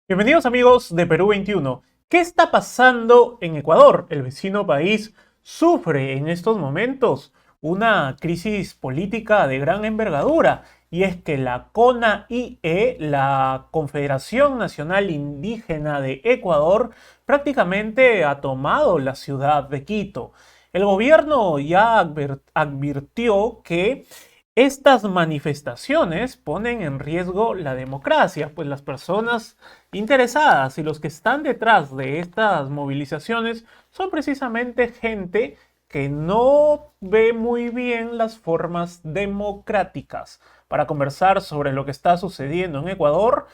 Bienvenidos amigos de Perú 21. ¿Qué está pasando en Ecuador? El vecino país sufre en estos momentos una crisis política de gran envergadura y es que la CONAIE, la Confederación Nacional Indígena de Ecuador, prácticamente ha tomado la ciudad de Quito. El gobierno ya advirtió que estas manifestaciones ponen en riesgo la democracia, pues las personas interesadas y los que están detrás de estas movilizaciones son precisamente gente que no ve muy bien las formas democráticas. Para conversar sobre lo que está sucediendo en Ecuador,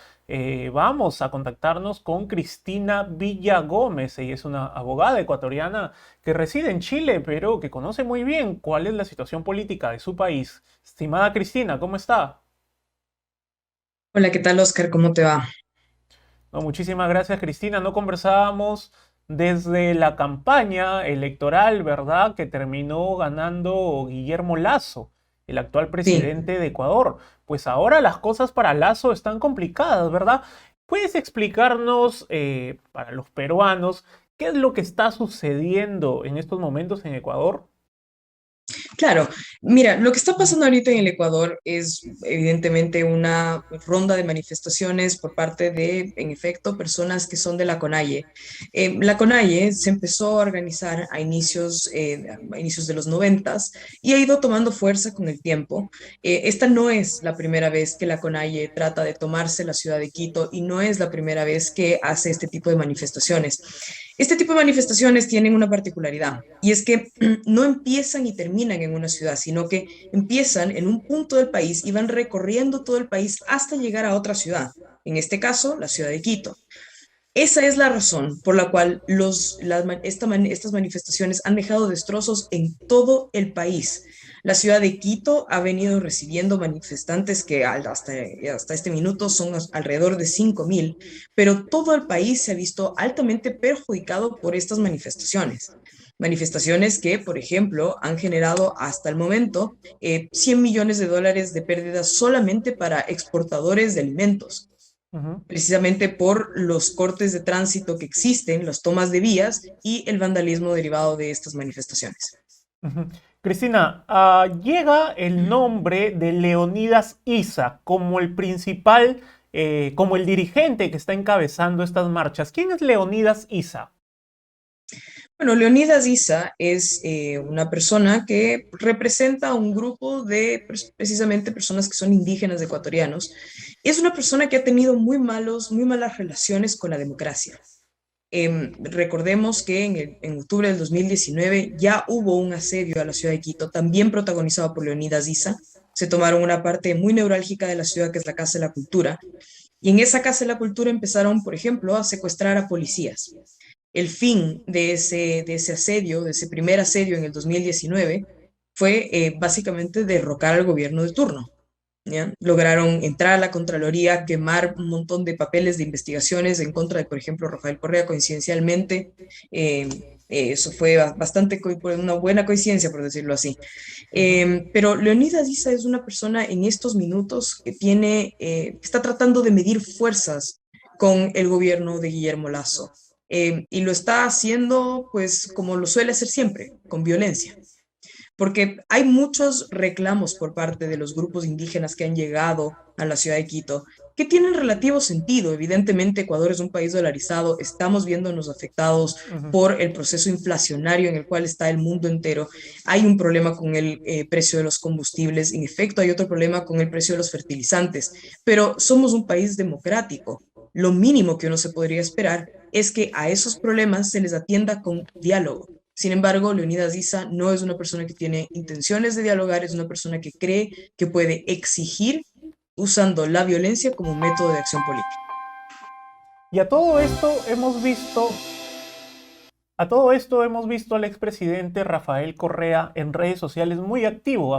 vamos a contactarnos con Cristina Villagómez. Ella es una abogada ecuatoriana que reside en Chile, pero que conoce muy bien cuál es la situación política de su país. Estimada Cristina, ¿cómo está? Hola, ¿qué tal, Oscar? ¿Cómo te va? No, muchísimas gracias, Cristina. No conversábamos desde la campaña electoral, ¿verdad? Que terminó ganando Guillermo Lasso, el actual Sí, presidente de Ecuador. Pues ahora las cosas para Lasso están complicadas, ¿verdad? ¿Puedes explicarnos, para los peruanos, qué es lo que está sucediendo en estos momentos en Ecuador? claro. Mira, lo que está pasando ahorita en el Ecuador es evidentemente una ronda de manifestaciones por parte de, en efecto, personas que son de la CONAIE. La CONAIE se empezó a organizar a inicios de los noventas y ha ido tomando fuerza con el tiempo. Esta no es la primera vez que la CONAIE trata de tomarse la ciudad de Quito y no es la primera vez que hace este tipo de manifestaciones. Este tipo de manifestaciones tienen una particularidad y es que no empiezan y terminan en una ciudad, sino que empiezan en un punto del país y van recorriendo todo el país hasta llegar a otra ciudad, en este caso, la ciudad de Quito. Esa es la razón por la cual estas manifestaciones han dejado destrozos en todo el país. La ciudad de Quito ha venido recibiendo manifestantes que hasta este minuto son alrededor de 5.000, pero todo el país se ha visto altamente perjudicado por estas manifestaciones. Manifestaciones que, por ejemplo, han generado hasta el momento 100 millones de dólares de pérdidas solamente para exportadores de alimentos, Ujú. precisamente por los cortes de tránsito que existen, las tomas de vías y el vandalismo derivado de estas manifestaciones. Ujú. Cristina, llega el nombre de Leonidas Issa como el principal, como el dirigente que está encabezando estas marchas. ¿Quién es Leonidas Issa? Bueno, Leonidas Issa es una persona que representa a un grupo de precisamente personas que son indígenas ecuatorianos. Es una persona que ha tenido muy malas relaciones con la democracia. Recordemos que en octubre del 2019 ya hubo un asedio a la ciudad de Quito, también protagonizado por Leonidas Issa. Se tomaron una parte muy neurálgica de la ciudad, que es la Casa de la Cultura, y en esa Casa de la Cultura empezaron, por ejemplo, a secuestrar a policías. El fin de ese asedio, de ese primer asedio en el 2019, fue básicamente derrocar al gobierno de turno. ¿Ya? Lograron entrar a la Contraloría, quemar un montón de papeles de investigaciones en contra de, por ejemplo, Rafael Correa, coincidencialmente. Eso fue bastante, una buena coincidencia, por decirlo así. Ujú. Pero Leonidas Issa es una persona en estos minutos que que está tratando de medir fuerzas con el gobierno de Guillermo Lasso. Y lo está haciendo, pues, como lo suele hacer siempre, con violencia, porque hay muchos reclamos por parte de los grupos indígenas que han llegado a la ciudad de Quito que tienen relativo sentido. Evidentemente, Ecuador es un país dolarizado, estamos viéndonos afectados Ujú. por el proceso inflacionario en el cual está el mundo entero. Hay un problema con el precio de los combustibles, en efecto, hay otro problema con el precio de los fertilizantes, pero somos un país democrático. Lo mínimo que uno se podría esperar es que a esos problemas se les atienda con diálogo. Sin embargo, Leonidas Issa no es una persona que tiene intenciones de dialogar, es una persona que cree que puede exigir usando la violencia como método de acción política. Y a todo esto hemos visto al expresidente Rafael Correa en redes sociales muy activo,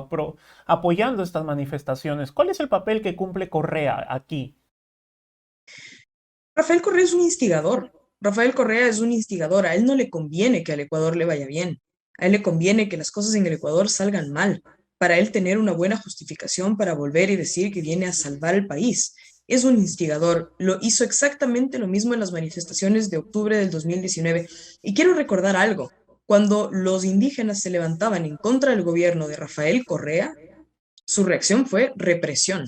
apoyando estas manifestaciones. ¿Cuál es el papel que cumple Correa aquí? Rafael Correa es un instigador. Rafael Correa es un instigador. A él no le conviene que al Ecuador le vaya bien. A él le conviene que las cosas en el Ecuador salgan mal, para él tener una buena justificación para volver y decir que viene a salvar el país. es un instigador. Lo hizo exactamente lo mismo en las manifestaciones de octubre del 2019. Y quiero recordar algo. Cuando los indígenas se levantaban en contra del gobierno de Rafael Correa, su reacción fue represión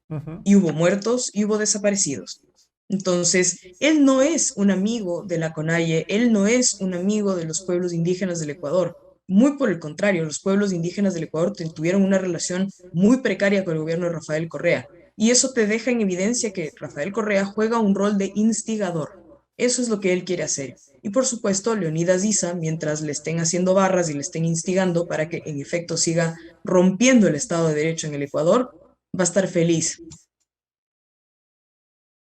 Ujú. y hubo muertos y hubo desaparecidos. Entonces, él no es un amigo de la CONAIE, él no es un amigo de los pueblos indígenas del Ecuador. Muy por el contrario, los pueblos indígenas del Ecuador tuvieron una relación muy precaria con el gobierno de Rafael Correa. Y eso te deja en evidencia que Rafael Correa juega un rol de instigador. Eso es lo que él quiere hacer. Y por supuesto, Leonidas Issa, mientras le estén haciendo barras y le estén instigando para que en efecto siga rompiendo el Estado de Derecho en el Ecuador, va a estar feliz.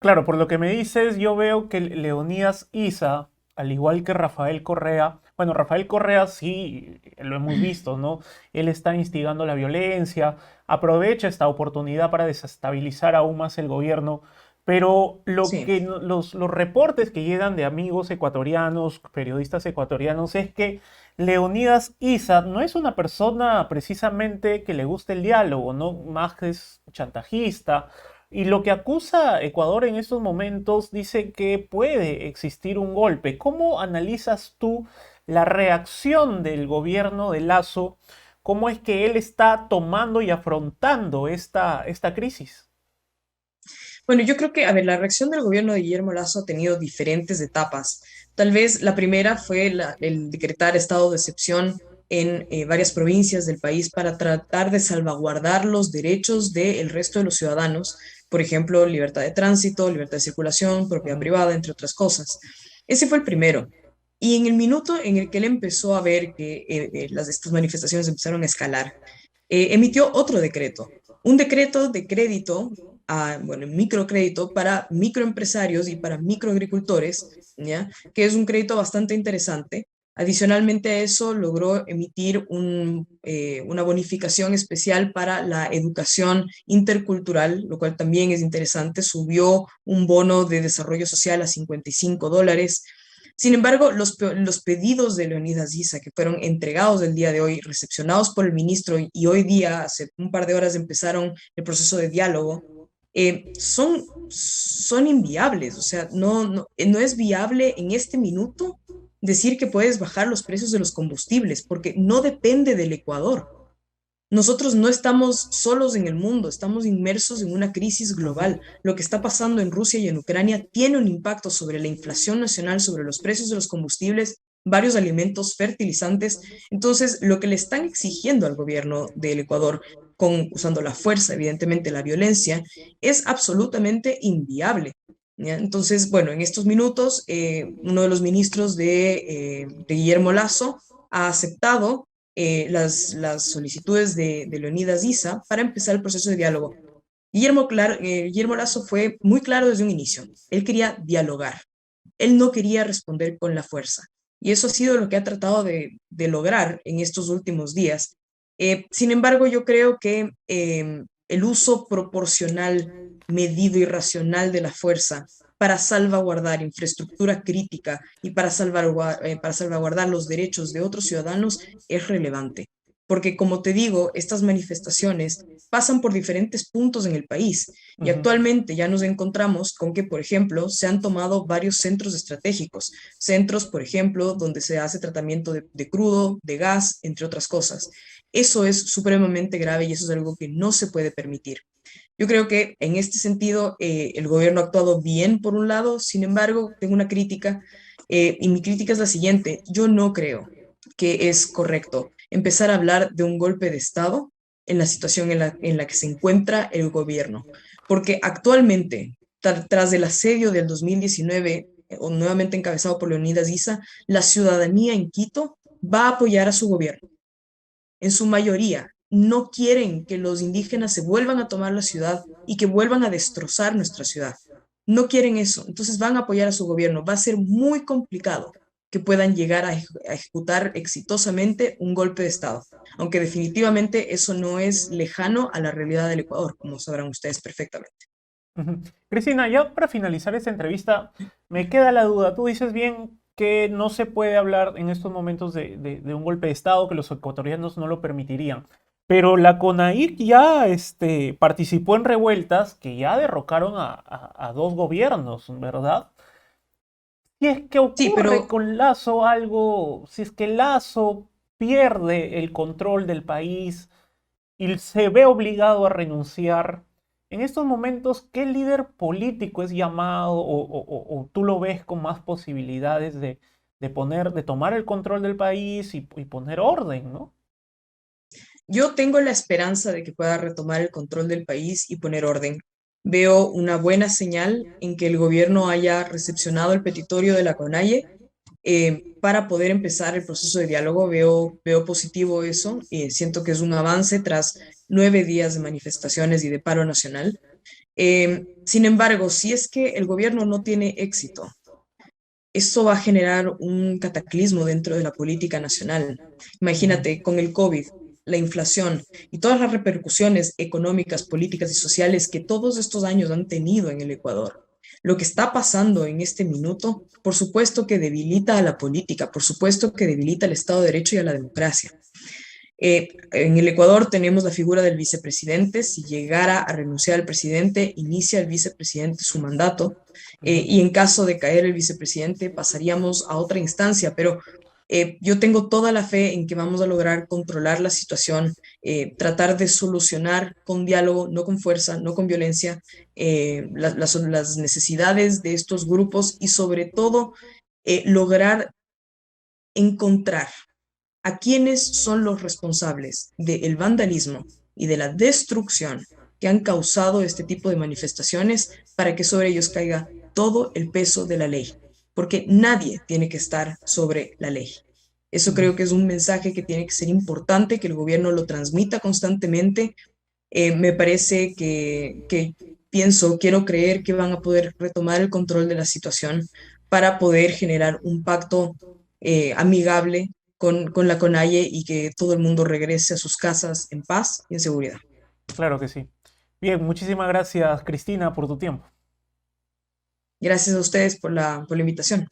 Claro, por lo que me dices, yo veo que Leonidas Issa, al igual que Rafael Correa, bueno, Rafael Correa sí, lo hemos visto, ¿no? Él está instigando la violencia, aprovecha esta oportunidad para desestabilizar aún más el gobierno, pero lo Sí. que los reportes que llegan de amigos ecuatorianos, periodistas ecuatorianos, es que Leonidas Issa no es una persona precisamente que le guste el diálogo, ¿no? Más que es chantajista. Y lo que acusa Ecuador en estos momentos dice que puede existir un golpe. ¿Cómo analizas tú la reacción del gobierno de Lazo? ¿Cómo es que él está tomando y afrontando esta crisis? Bueno, yo creo que, a ver, la reacción del gobierno de Guillermo Lasso ha tenido diferentes etapas. Tal vez la primera fue el decretar estado de excepción en varias provincias del país para tratar de salvaguardar los derechos del resto de los ciudadanos, por ejemplo, libertad de tránsito, libertad de circulación, propiedad Ujú. privada, entre otras cosas. Ese fue el primero. Y en el minuto en el que él empezó a ver que estas manifestaciones empezaron a escalar, emitió otro decreto, un decreto de crédito, bueno, microcrédito para microempresarios y para microagricultores, ¿ya? Que es un crédito bastante interesante. Adicionalmente a eso, logró emitir una bonificación especial para la educación intercultural, lo cual también es interesante. Subió un bono de desarrollo social a $55. Sin embargo, los pedidos de Leonidas Issa, que fueron entregados el día de hoy, recepcionados por el ministro y hoy día, hace un par de horas, empezaron el proceso de diálogo, son inviables. O sea, no es viable en este minuto decir que puedes bajar los precios de los combustibles, porque no depende del Ecuador. Nosotros no estamos solos en el mundo, estamos inmersos en una crisis Ujú. global. Lo que está pasando en Rusia y en Ucrania tiene un impacto sobre la inflación nacional, sobre los precios de los combustibles, varios alimentos, fertilizantes. Entonces, lo que le están exigiendo al gobierno del Ecuador, usando la fuerza, evidentemente la violencia, es absolutamente inviable. ¿Ya? Entonces, bueno, en estos minutos, uno de los ministros de Guillermo Lasso ha aceptado las solicitudes de Leonidas Issa para empezar el proceso de diálogo. Guillermo Lasso fue muy claro desde un inicio. Él quería dialogar. Él no quería responder con la fuerza. Y eso ha sido lo que ha tratado de lograr en estos últimos días. Sin embargo, yo creo que el uso proporcional, medido y racional de la fuerza para salvaguardar infraestructura crítica y para salvaguardar los derechos de otros ciudadanos es relevante. Porque, como te digo, estas manifestaciones pasan por diferentes puntos en el país y Ujú. actualmente ya nos encontramos con que, por ejemplo, se han tomado varios centros estratégicos, centros, por ejemplo, donde se hace tratamiento de crudo, de gas, entre otras cosas. Eso es supremamente grave y eso es algo que no se puede permitir. Yo creo que en este sentido el gobierno ha actuado bien por un lado. Sin embargo, tengo una crítica y mi crítica es la siguiente. Yo no creo que es correcto empezar a hablar de un golpe de Estado en la situación en la que se encuentra el gobierno, porque actualmente, tras el asedio del 2019, o nuevamente encabezado por Leonidas Issa, la ciudadanía en Quito va a apoyar a su gobierno en su mayoría, no quieren que los indígenas se vuelvan a tomar la ciudad y que vuelvan a destrozar nuestra ciudad. No quieren eso, entonces van a apoyar a su gobierno. Va a ser muy complicado que puedan llegar a ejecutar exitosamente un golpe de Estado, aunque definitivamente eso no es lejano a la realidad del Ecuador, como sabrán ustedes perfectamente. Ujú. Cristina, ya para finalizar esta entrevista, me queda la duda. Tú dices bien que no se puede hablar en estos momentos de un golpe de Estado, que los ecuatorianos no lo permitirían. Pero la CONAIC ya participó en revueltas que ya derrocaron a dos gobiernos, ¿verdad? Si es que Sí, ocurre pero con Lazo algo, si es que Lazo pierde el control del país y se ve obligado a renunciar, en estos momentos, ¿qué líder político es llamado o tú lo ves con más posibilidades de tomar el control del país y poner orden, ¿no? yo tengo la esperanza de que pueda retomar el control del país y poner orden. Veo una buena señal en que el gobierno haya recepcionado el petitorio de la CONAIE para poder empezar el proceso de diálogo. Veo positivo eso. Siento que es un avance tras 9 días de manifestaciones y de paro nacional. Sin embargo, si es que el gobierno no tiene éxito, esto va a generar un cataclismo dentro de la política nacional. Ujú. Imagínate, con el COVID, la inflación y todas las repercusiones económicas, políticas y sociales que todos estos años han tenido en el Ecuador. Lo que está pasando en este minuto, por supuesto que debilita a la política, por supuesto que debilita al Estado de Derecho y a la democracia. En el Ecuador tenemos la figura del vicepresidente. Si llegara a renunciar el presidente, inicia el vicepresidente su mandato. Ujú. Y en caso de caer el vicepresidente, pasaríamos a otra instancia. Pero yo tengo toda la fe en que vamos a lograr controlar la situación, tratar de solucionar con diálogo, no con fuerza, no con violencia, las necesidades de estos grupos y sobre todo lograr encontrar a quiénes son los responsables del vandalismo y de la destrucción que han causado este tipo de manifestaciones para que sobre ellos caiga todo el peso de la ley, porque nadie tiene que estar sobre la ley. Eso Ujú. creo que es un mensaje que tiene que ser importante, que el gobierno lo transmita constantemente. Me parece quiero creer que van a poder retomar el control de la situación para poder generar un pacto amigable con la CONAIE y que todo el mundo regrese a sus casas en paz y en seguridad. Claro que sí. Bien, muchísimas gracias, Cristina, por tu tiempo. Gracias a ustedes por la invitación.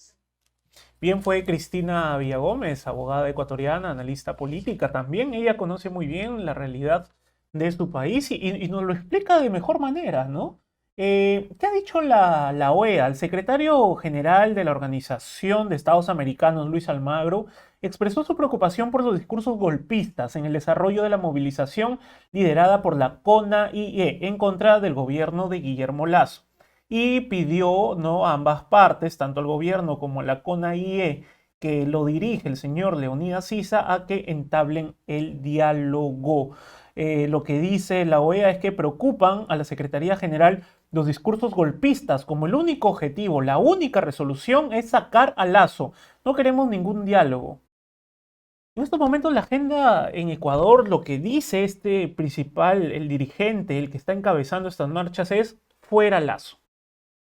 Bien, fue Cristina Villagómez, abogada ecuatoriana, analista política también. Ella conoce muy bien la realidad de su país y nos lo explica de mejor manera, ¿no? ¿Qué ha dicho la OEA? El secretario general de la Organización de Estados Americanos, Luis Almagro, expresó su preocupación por los discursos golpistas en el desarrollo de la movilización liderada por la CONAIE en contra del gobierno de Guillermo Lazo y pidió, ¿no?, a ambas partes, tanto el gobierno como la CONAIE, que lo dirige el señor Leonidas Sisa, a que entablen el diálogo. Lo que dice la OEA es que preocupan a la Secretaría General los discursos golpistas como el único objetivo, la única resolución es sacar a Lazo. No queremos ningún diálogo. En estos momentos la agenda en Ecuador, lo que dice este principal, el dirigente, el que está encabezando estas marchas es fuera Lazo.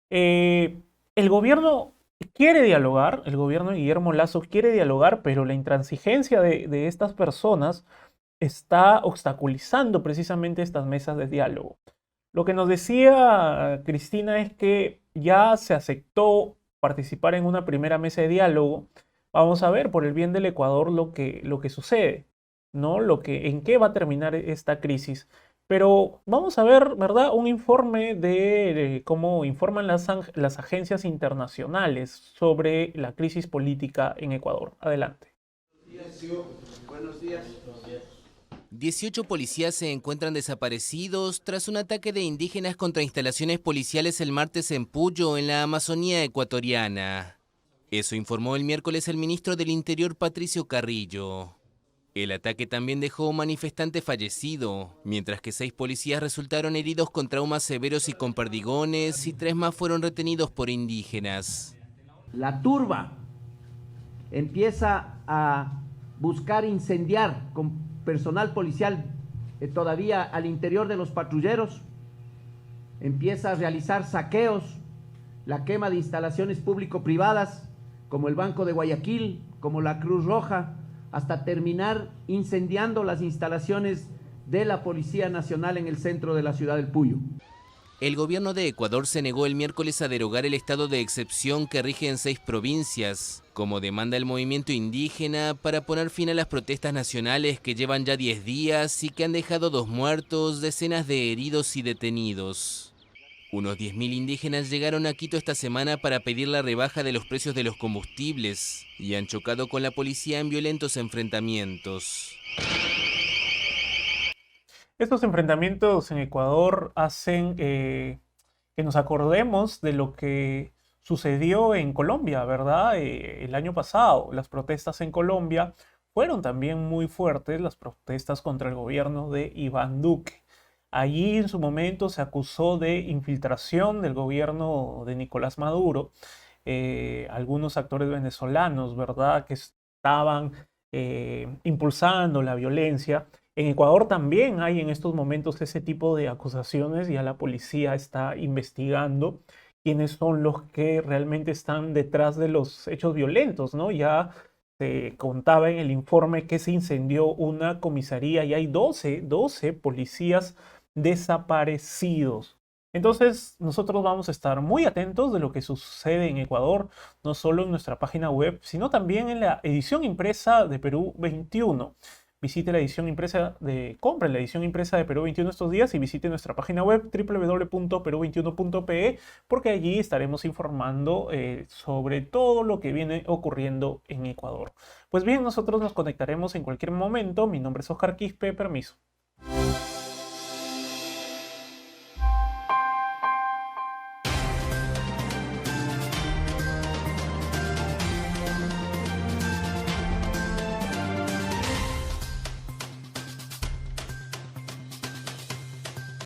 El gobierno quiere dialogar, el gobierno de Guillermo Lazo quiere dialogar, pero la intransigencia de estas personas está obstaculizando precisamente estas mesas de diálogo. Lo que nos decía Cristina es que ya se aceptó participar en una primera mesa de diálogo. Vamos a ver por el bien del Ecuador lo que sucede, ¿no? En qué va a terminar esta crisis. Pero vamos a ver, ¿verdad? Un informe de cómo informan las agencias internacionales sobre la crisis política en Ecuador. Adelante. Buenos días. 18 policías se encuentran desaparecidos tras un ataque de indígenas contra instalaciones policiales el martes en Puyo, en la Amazonía ecuatoriana. Eso informó el miércoles el ministro del Interior, Patricio Carrillo. El ataque también dejó un manifestante fallecido, mientras que 6 policías resultaron heridos con traumas severos y con perdigones, y 3 más fueron retenidos por indígenas. La turba empieza a buscar incendiar con personal policial todavía al interior de los patrulleros, empieza a realizar saqueos, la quema de instalaciones público-privadas, como el Banco de Guayaquil, como la Cruz Roja, hasta terminar incendiando las instalaciones de la Policía Nacional en el centro de la ciudad del Puyo. El gobierno de Ecuador se negó el miércoles a derogar el estado de excepción que rige en 6 provincias, como demanda el movimiento indígena, para poner fin a las protestas nacionales que llevan ya 10 días y que han dejado 2 muertos, decenas de heridos y detenidos. Unos 10.000 indígenas llegaron a Quito esta semana para pedir la rebaja de los precios de los combustibles y han chocado con la policía en violentos enfrentamientos. Estos enfrentamientos en Ecuador hacen que nos acordemos de lo que sucedió en Colombia, ¿verdad? El año pasado, las protestas en Colombia fueron también muy fuertes, las protestas contra el gobierno de Iván Duque. Allí en su momento se acusó de infiltración del gobierno de Nicolás Maduro, algunos actores venezolanos, ¿verdad? Que estaban impulsando la violencia. En Ecuador también hay en estos momentos ese tipo de acusaciones. Ya la policía está investigando quiénes son los que realmente están detrás de los hechos violentos, ¿no? Ya se contaba en el informe que se incendió una comisaría y hay 12 policías desaparecidos. Entonces, nosotros vamos a estar muy atentos de lo que sucede en Ecuador, no solo en nuestra página web, sino también en la edición impresa de Perú 21. Visite la edición impresa compre la edición impresa de Perú 21 estos días y visite nuestra página web www.peru21.pe, porque allí estaremos informando sobre todo lo que viene ocurriendo en Ecuador. Pues bien, nosotros nos conectaremos en cualquier momento. Mi nombre es Oscar Quispe, permiso.